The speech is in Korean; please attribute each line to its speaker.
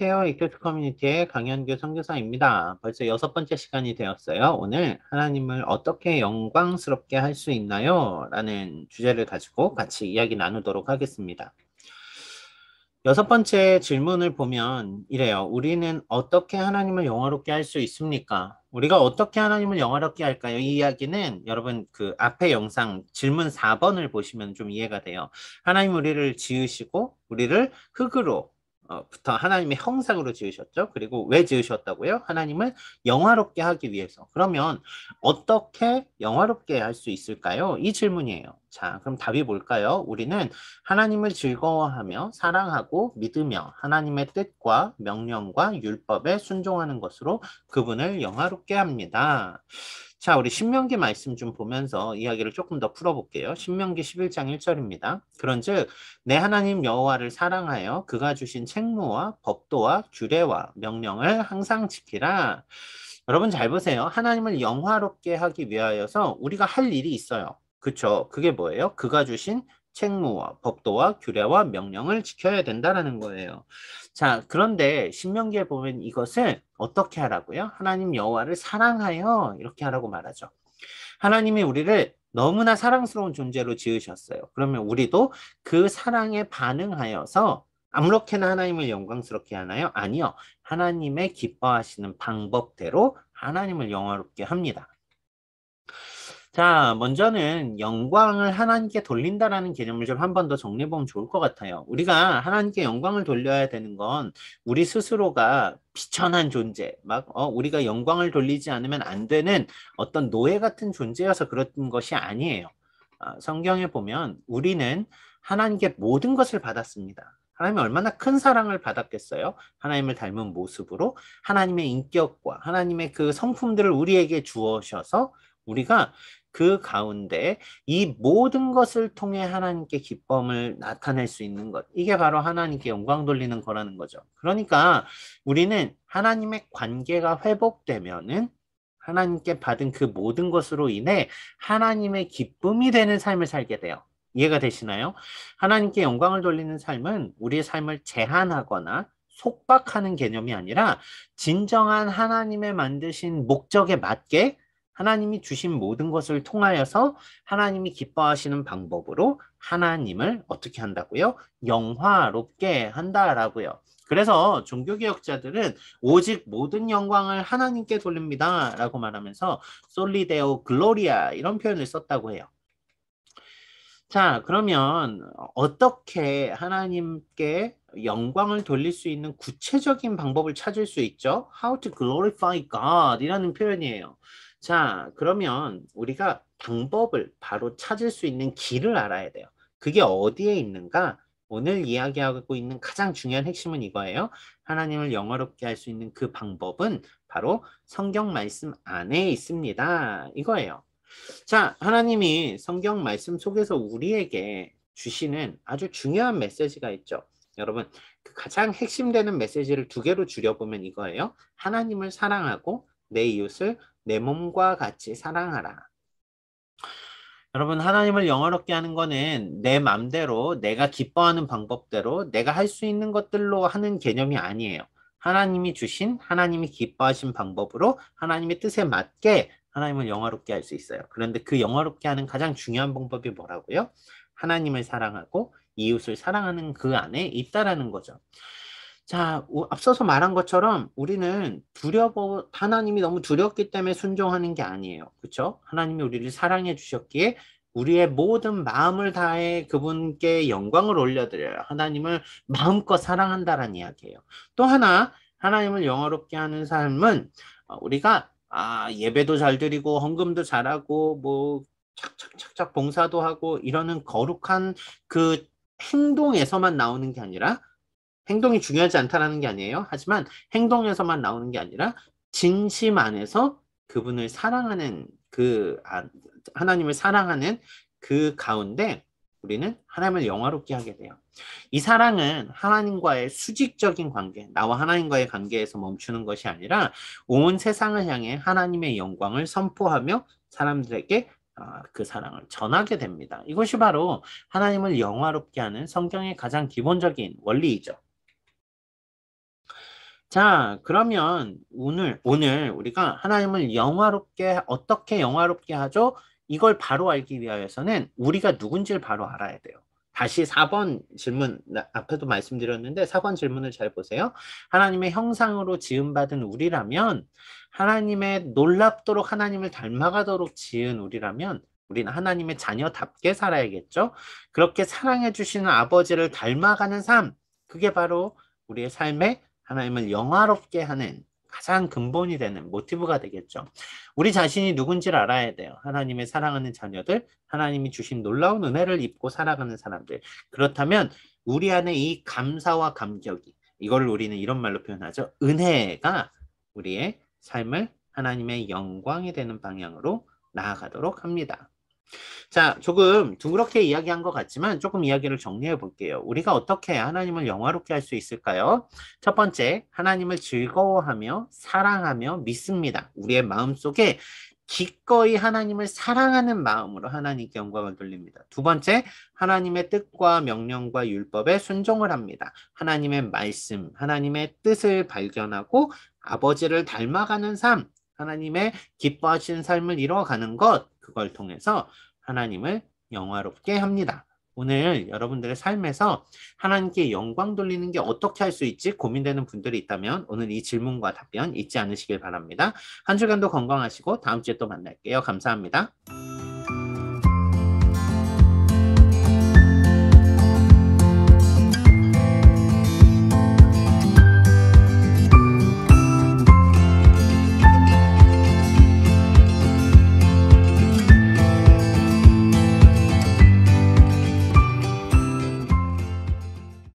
Speaker 1: 안녕하세요. 이큐트 커뮤니티의 강현규 선교사입니다. 벌써 6번째 시간이 되었어요. 오늘 하나님을 어떻게 영광스럽게 할 수 있나요? 라는 주제를 가지고 같이 이야기 나누도록 하겠습니다. 6번째 질문을 보면 이래요. 우리는 어떻게 하나님을 영화롭게 할 수 있습니까? 우리가 어떻게 하나님을 영화롭게 할까요? 이 이야기는 여러분 그 앞에 영상 질문 4번을 보시면 좀 이해가 돼요. 하나님 우리를 지으시고 우리를 흙으로 부터 하나님의 형상으로 지으셨죠. 그리고 왜 지으셨다고요? 하나님을 영화롭게 하기 위해서. 그러면 어떻게 영화롭게 할 수 있을까요? 이 질문이에요. 자, 그럼 답이 뭘까요? 우리는 하나님을 즐거워하며 사랑하고 믿으며 하나님의 뜻과 명령과 율법에 순종하는 것으로 그분을 영화롭게 합니다. 자, 우리 신명기 말씀 좀 보면서 이야기를 조금 더 풀어볼게요. 신명기 11장 1절입니다. 그런즉 내 하나님 여호와를 사랑하여 그가 주신 책무와 법도와 규례와 명령을 항상 지키라. 여러분 잘 보세요. 하나님을 영화롭게 하기 위하여서 우리가 할 일이 있어요. 그쵸? 그게 뭐예요? 그가 주신 책무와 법도와 규례와 명령을 지켜야 된다라는 거예요. 자, 그런데 신명기에 보면 이것을 어떻게 하라고요? 하나님 여호와를 사랑하여 이렇게 하라고 말하죠. 하나님이 우리를 너무나 사랑스러운 존재로 지으셨어요. 그러면 우리도 그 사랑에 반응하여서 아무렇게나 하나님을 영광스럽게 하나요? 아니요. 하나님의 기뻐하시는 방법대로 하나님을 영화롭게 합니다. 자, 먼저는 영광을 하나님께 돌린다라는 개념을 좀 한 번 더 정리해보면 좋을 것 같아요. 우리가 하나님께 영광을 돌려야 되는 건 우리 스스로가 비천한 존재, 우리가 영광을 돌리지 않으면 안 되는 어떤 노예 같은 존재여서 그런 것이 아니에요. 성경에 보면 우리는 하나님께 모든 것을 받았습니다. 하나님이 얼마나 큰 사랑을 받았겠어요? 하나님을 닮은 모습으로 하나님의 인격과 하나님의 그 성품들을 우리에게 주어셔서 우리가 그 가운데 이 모든 것을 통해 하나님께 기쁨을 나타낼 수 있는 것. 이게 바로 하나님께 영광 돌리는 거라는 거죠. 그러니까 우리는 하나님의 관계가 회복되면은 하나님께 받은 그 모든 것으로 인해 하나님의 기쁨이 되는 삶을 살게 돼요. 이해가 되시나요? 하나님께 영광을 돌리는 삶은 우리의 삶을 제한하거나 속박하는 개념이 아니라 진정한 하나님의 만드신 목적에 맞게 하나님이 주신 모든 것을 통하여서 하나님이 기뻐하시는 방법으로 하나님을 어떻게 한다고요? 영화롭게 한다라고요. 그래서 종교개혁자들은 오직 모든 영광을 하나님께 돌립니다 라고 말하면서 솔리데오 글로리아 이런 표현을 썼다고 해요. 자, 그러면 어떻게 하나님께 영광을 돌릴 수 있는 구체적인 방법을 찾을 수 있죠? How to glorify God 이라는 표현이에요. 자, 그러면 우리가 방법을 바로 찾을 수 있는 길을 알아야 돼요. 그게 어디에 있는가? 오늘 이야기하고 있는 가장 중요한 핵심은 이거예요. 하나님을 영화롭게 할 수 있는 그 방법은 바로 성경 말씀 안에 있습니다. 이거예요. 자, 하나님이 성경 말씀 속에서 우리에게 주시는 아주 중요한 메시지가 있죠. 여러분, 그 가장 핵심되는 메시지를 두 개로 줄여보면 이거예요. 하나님을 사랑하고 내 이웃을 내 몸과 같이 사랑하라. 여러분, 하나님을 영화롭게 하는 거는 내 맘대로 내가 기뻐하는 방법대로 내가 할 수 있는 것들로 하는 개념이 아니에요. 하나님이 주신 하나님이 기뻐하신 방법으로 하나님의 뜻에 맞게 하나님을 영화롭게 할 수 있어요. 그런데 그 영화롭게 하는 가장 중요한 방법이 뭐라고요? 하나님을 사랑하고 이웃을 사랑하는 그 안에 있다라는 거죠. 자, 앞서서 말한 것처럼 우리는 하나님이 너무 두렵기 때문에 순종하는 게 아니에요. 그렇죠? 하나님이 우리를 사랑해 주셨기에 우리의 모든 마음을 다해 그분께 영광을 올려드려요. 하나님을 마음껏 사랑한다라는 이야기예요. 또 하나, 하나님을 영화롭게 하는 삶은 우리가 예배도 잘 드리고 헌금도 잘하고 뭐 착착착착 봉사도 하고 이러는 거룩한 그 행동에서만 나오는 게 아니라 행동이 중요하지 않다라는 게 아니에요. 하지만 행동에서만 나오는 게 아니라 진심 안에서 그분을 사랑하는 하나님을 사랑하는 그 가운데 우리는 하나님을 영화롭게 하게 돼요. 이 사랑은 하나님과의 수직적인 관계, 나와 하나님과의 관계에서 멈추는 것이 아니라 온 세상을 향해 하나님의 영광을 선포하며 사람들에게 그 사랑을 전하게 됩니다. 이것이 바로 하나님을 영화롭게 하는 성경의 가장 기본적인 원리이죠. 자, 그러면 오늘 우리가 하나님을 영화롭게, 어떻게 영화롭게 하죠? 이걸 바로 알기 위하여서는 우리가 누군지를 바로 알아야 돼요. 다시 4번 질문, 앞에도 말씀드렸는데 4번 질문을 잘 보세요. 하나님의 형상으로 지음받은 우리라면, 하나님의 놀랍도록 하나님을 닮아가도록 지은 우리라면, 우리는 하나님의 자녀답게 살아야겠죠? 그렇게 사랑해 주시는 아버지를 닮아가는 삶, 그게 바로 우리의 삶의 하나님을 영화롭게 하는 가장 근본이 되는 모티브가 되겠죠. 우리 자신이 누군지를 알아야 돼요. 하나님의 사랑하는 자녀들, 하나님이 주신 놀라운 은혜를 입고 살아가는 사람들. 그렇다면 우리 안에 이 감사와 감격이, 이걸 우리는 이런 말로 표현하죠. 은혜가 우리의 삶을 하나님의 영광이 되는 방향으로 나아가도록 합니다. 자, 조금 둥그렇게 이야기한 것 같지만 조금 이야기를 정리해 볼게요. 우리가 어떻게 하나님을 영화롭게 할 수 있을까요? 첫 번째, 하나님을 즐거워하며 사랑하며 믿습니다. 우리의 마음속에 기꺼이 하나님을 사랑하는 마음으로 하나님께 영광을 돌립니다. 두 번째, 하나님의 뜻과 명령과 율법에 순종을 합니다. 하나님의 말씀, 하나님의 뜻을 발견하고 아버지를 닮아가는 삶, 하나님의 기뻐하시는 삶을 이루어가는 것, 그걸 통해서 하나님을 영화롭게 합니다. 오늘 여러분들의 삶에서 하나님께 영광 돌리는 게 어떻게 할 수 있지 고민되는 분들이 있다면 오늘 이 질문과 답변 잊지 않으시길 바랍니다. 한 주간도 건강하시고 다음 주에 또 만날게요. 감사합니다.